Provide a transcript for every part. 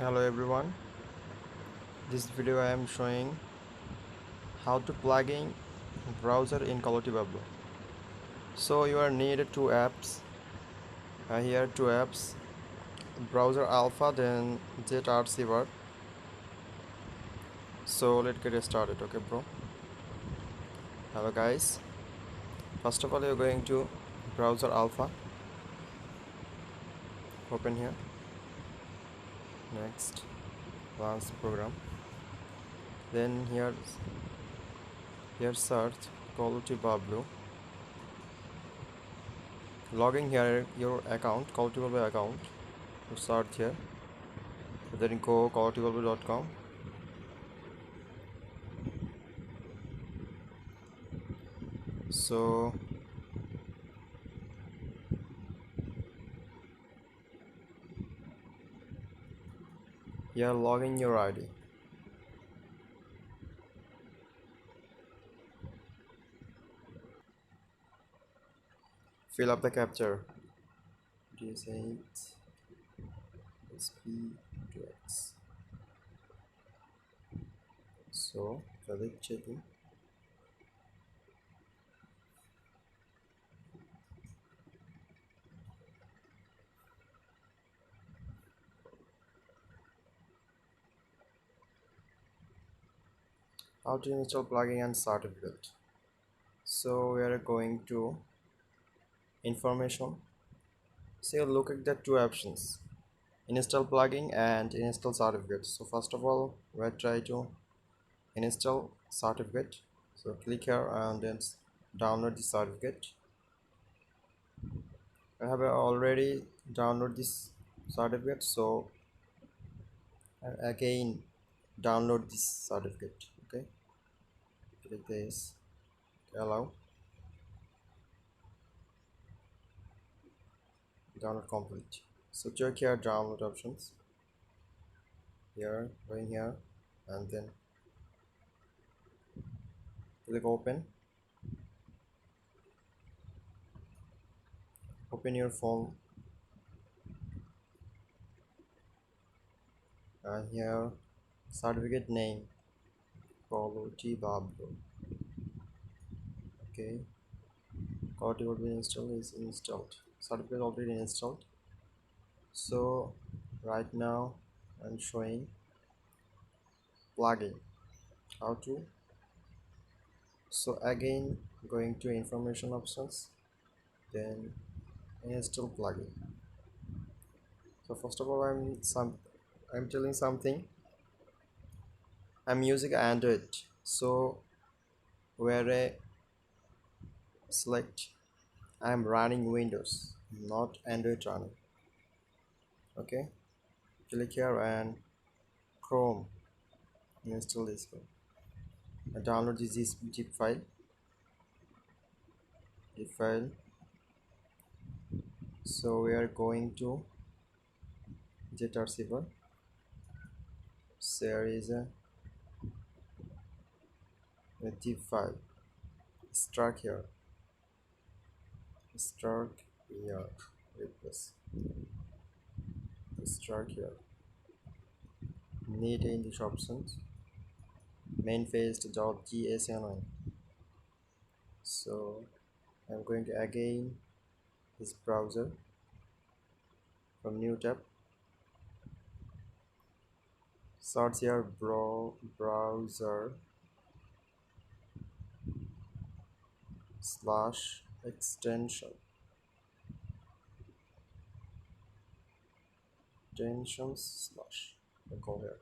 Hello everyone, this video I am showing how to plugin browser in Kolotibablo. So you are needed two apps. Here two apps, browser alpha then jet receiver. So let's get started. Okay bro. Hello guys. First of all you're going to browser alpha. Open here. Next launch program. Then here search Kolotibablo. Logging here your account, Kolotibablo account. You search here. Then go kolotibablo.com. So here login your ID. Fill up the capture. DS8 SP2X. So click checking. How to install plugin and certificate. So we are going to information. So look at the two options, install plugin and install certificate. So first of all we'll try to install certificate. So click here and then download the certificate. I have already downloaded this certificate, so I again download this certificate. Okay, click this, allow, download complete. So check here download options, here, going here, and then click open your phone, and here certificate name Kolotibablo. Okay, Kolotibablo install is installed, certificate already installed. So right now I'm showing plugin how to. So again going to information options, then install plugin. So first of all I'm telling something. I'm using Android, so where I select I'm running Windows, not Android running. Okay, click here and Chrome, install this one. I download this zip file. So we are going to jet receiver. So there is a zip file. Struck here. Struck here. Replace. Struck here. Need in the options. Mainfaced.gsn. So I'm going to again this browser from new tab. Search here browser slash extensions slash. Go here.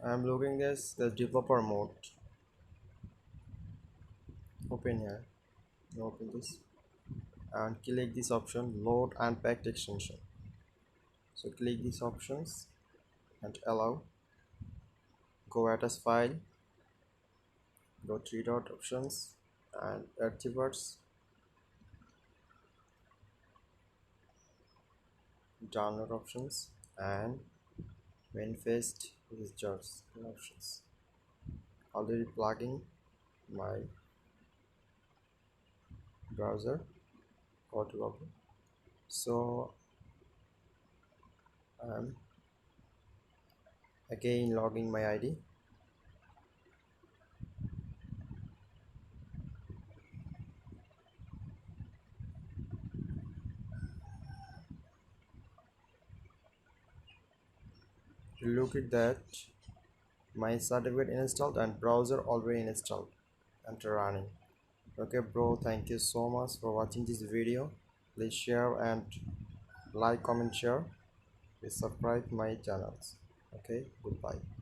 I'm looking this the developer mode. Open here. Open this and click this option, load unpacked extension. So click these options and allow. Go as file, go three dot options and activates, download options and manifest visitors options. Already plugging my browser Kolotibablo. So I'm again logging my ID. Look at that, my certificate installed and browser already installed and running. Okay bro, thank you so much for watching this video. Please share and like, comment, share. Please subscribe my channels. Okay, goodbye.